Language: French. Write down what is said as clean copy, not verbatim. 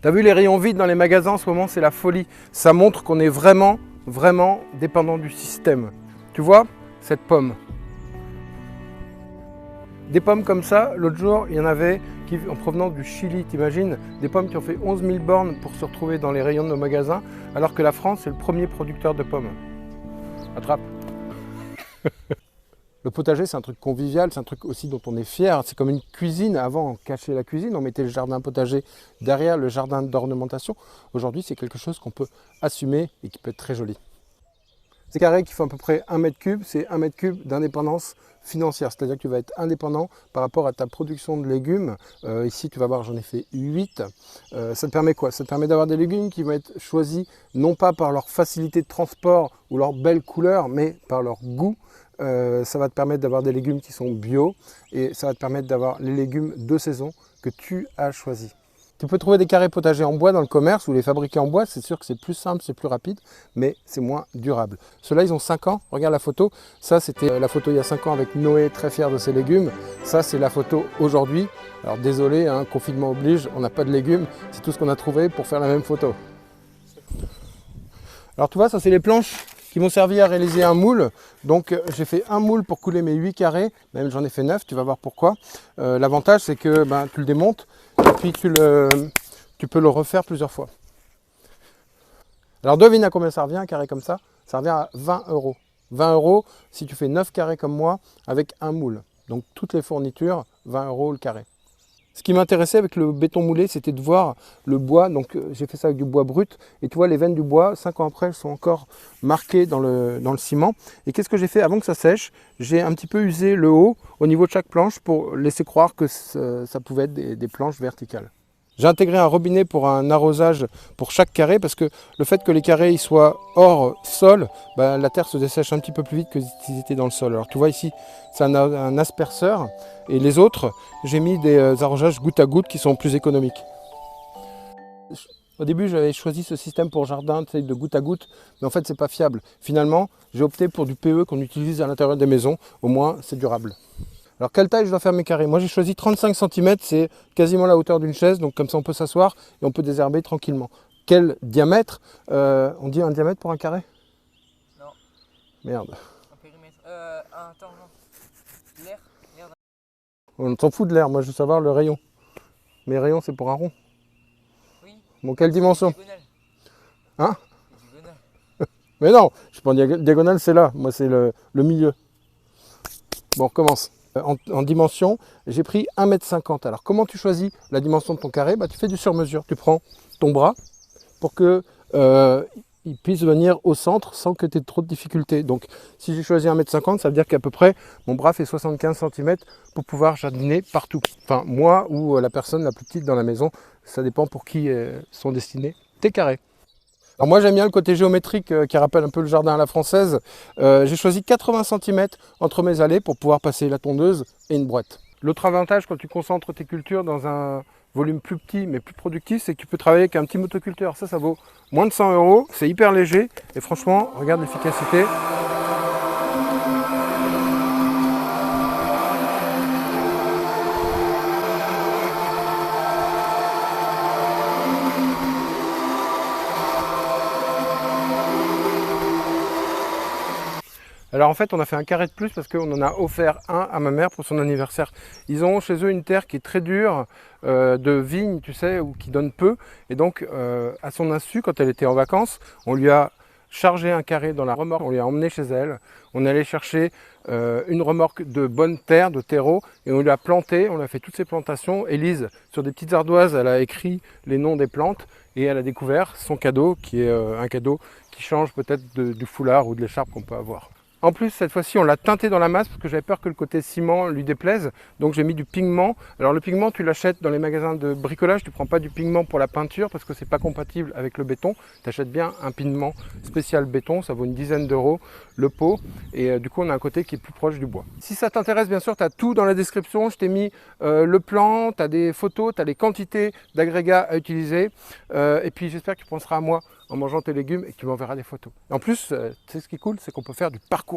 T'as vu les rayons vides dans les magasins en ce moment, c'est la folie. Ça montre qu'on est vraiment dépendant du système. Tu vois, cette pomme. Des pommes comme ça, l'autre jour, il y en avait qui, en provenance du Chili, t'imagines, des pommes qui ont fait 11 000 bornes pour se retrouver dans les rayons de nos magasins, alors que la France est le premier producteur de pommes. Attrape. Le potager, c'est un truc convivial, c'est un truc aussi dont on est fier. C'est comme une cuisine. Avant, on cachait la cuisine, on mettait le jardin potager derrière le jardin d'ornementation. Aujourd'hui, c'est quelque chose qu'on peut assumer et qui peut être très joli. Ces carrés qui font à peu près 1 mètre cube, c'est 1 mètre cube d'indépendance financière. C'est-à-dire que tu vas être indépendant par rapport à ta production de légumes. Ici, tu vas voir, j'en ai fait 8. Ça te permet quoi? Ça te permet d'avoir des légumes qui vont être choisis non pas par leur facilité de transport ou leur belle couleur, mais par leur goût. Ça va te permettre d'avoir des légumes qui sont bio et ça va te permettre d'avoir les légumes de saison que tu as choisis. Tu peux trouver des carrés potagers en bois dans le commerce ou les fabriquer en bois, c'est sûr que c'est plus simple, c'est plus rapide, mais c'est moins durable. Ceux-là, ils ont 5 ans, regarde la photo. Ça, c'était la photo il y a 5 ans avec Noé, très fier de ses légumes. Ça, c'est la photo aujourd'hui. Alors désolé, hein, confinement oblige, on n'a pas de légumes, c'est tout ce qu'on a trouvé pour faire la même photo. Alors tu vois, ça c'est les planches qui m'ont servi à réaliser un moule. Donc j'ai fait un moule pour couler mes 8 carrés, même j'en ai fait 9, tu vas voir pourquoi. L'avantage c'est que tu le démontes et puis tu peux le refaire plusieurs fois. Alors devine à combien ça revient un carré comme ça? Ça revient à 20 €. 20 € si tu fais 9 carrés comme moi avec un moule. Donc toutes les fournitures, 20 € le carré. Ce qui m'intéressait avec le béton moulé, c'était de voir le bois. Donc j'ai fait ça avec du bois brut. Et tu vois, les veines du bois, 5 ans après, elles sont encore marquées dans le ciment. Et qu'est-ce que j'ai fait avant que ça sèche? J'ai un petit peu usé le haut au niveau de chaque planche pour laisser croire que ça pouvait être des planches verticales. J'ai intégré un robinet pour un arrosage pour chaque carré parce que le fait que les carrés ils soient hors sol, la terre se dessèche un petit peu plus vite que s'ils étaient dans le sol. Alors tu vois ici, c'est un asperceur et les autres, j'ai mis des arrosages goutte à goutte qui sont plus économiques. Au début, j'avais choisi ce système pour jardin de goutte à goutte, mais en fait, c'est pas fiable. Finalement, j'ai opté pour du PE qu'on utilise à l'intérieur des maisons. Au moins, c'est durable. Alors quelle taille je dois faire mes carrés? Moi j'ai choisi 35 cm, c'est quasiment la hauteur d'une chaise, donc comme ça on peut s'asseoir et on peut désherber tranquillement. Quel diamètre? On dit un diamètre pour un carré? Non. Merde. Un périmètre. Attends, non. L'air. On s'en fout de l'air, moi je veux savoir le rayon. Mes rayons c'est pour un rond. Oui. Bon, quelle dimension? Diagonale. Hein? Diagonale. Mais non, je suis pas en diagonale, c'est là, moi c'est le milieu. Bon, on recommence. En dimension, j'ai pris 1,50 m. Alors comment tu choisis la dimension de ton carré? Tu fais du sur-mesure. Tu prends ton bras pour que il puisse venir au centre sans que tu aies trop de difficultés. Donc si j'ai choisi 1,50 m, ça veut dire qu'à peu près mon bras fait 75 cm pour pouvoir jardiner partout. Enfin moi ou la personne la plus petite dans la maison, ça dépend pour qui sont destinés tes carrés. Alors moi j'aime bien le côté géométrique qui rappelle un peu le jardin à la française. J'ai choisi 80 cm entre mes allées pour pouvoir passer la tondeuse et une boîte. L'autre avantage quand tu concentres tes cultures dans un volume plus petit mais plus productif, c'est que tu peux travailler avec un petit motoculteur. Ça vaut moins de 100 €, c'est hyper léger et franchement, regarde l'efficacité. Alors en fait on a fait un carré de plus parce qu'on en a offert un à ma mère pour son anniversaire. Ils ont chez eux une terre qui est très dure, de vigne tu sais, ou qui donne peu. Et donc à son insu, quand elle était en vacances, on lui a chargé un carré dans la remorque, on lui a emmené chez elle. On est allé chercher une remorque de bonne terre, de terreau, et on lui a planté, on a fait toutes ces plantations. Élise, sur des petites ardoises, elle a écrit les noms des plantes et elle a découvert son cadeau, qui est un cadeau qui change peut-être du foulard ou de l'écharpe qu'on peut avoir. En plus, cette fois-ci, on l'a teinté dans la masse parce que j'avais peur que le côté ciment lui déplaise. Donc j'ai mis du pigment. Alors le pigment, tu l'achètes dans les magasins de bricolage. Tu ne prends pas du pigment pour la peinture parce que c'est pas compatible avec le béton. Tu achètes bien un pigment spécial béton. Ça vaut une dizaine d'euros le pot. Et du coup, on a un côté qui est plus proche du bois. Si ça t'intéresse, bien sûr, tu as tout dans la description. Je t'ai mis le plan, tu as des photos, tu as les quantités d'agrégats à utiliser. Et puis j'espère que tu penseras à moi en mangeant tes légumes et que tu m'enverras des photos. Et en plus, tu sais ce qui est cool, c'est qu'on peut faire du parcours.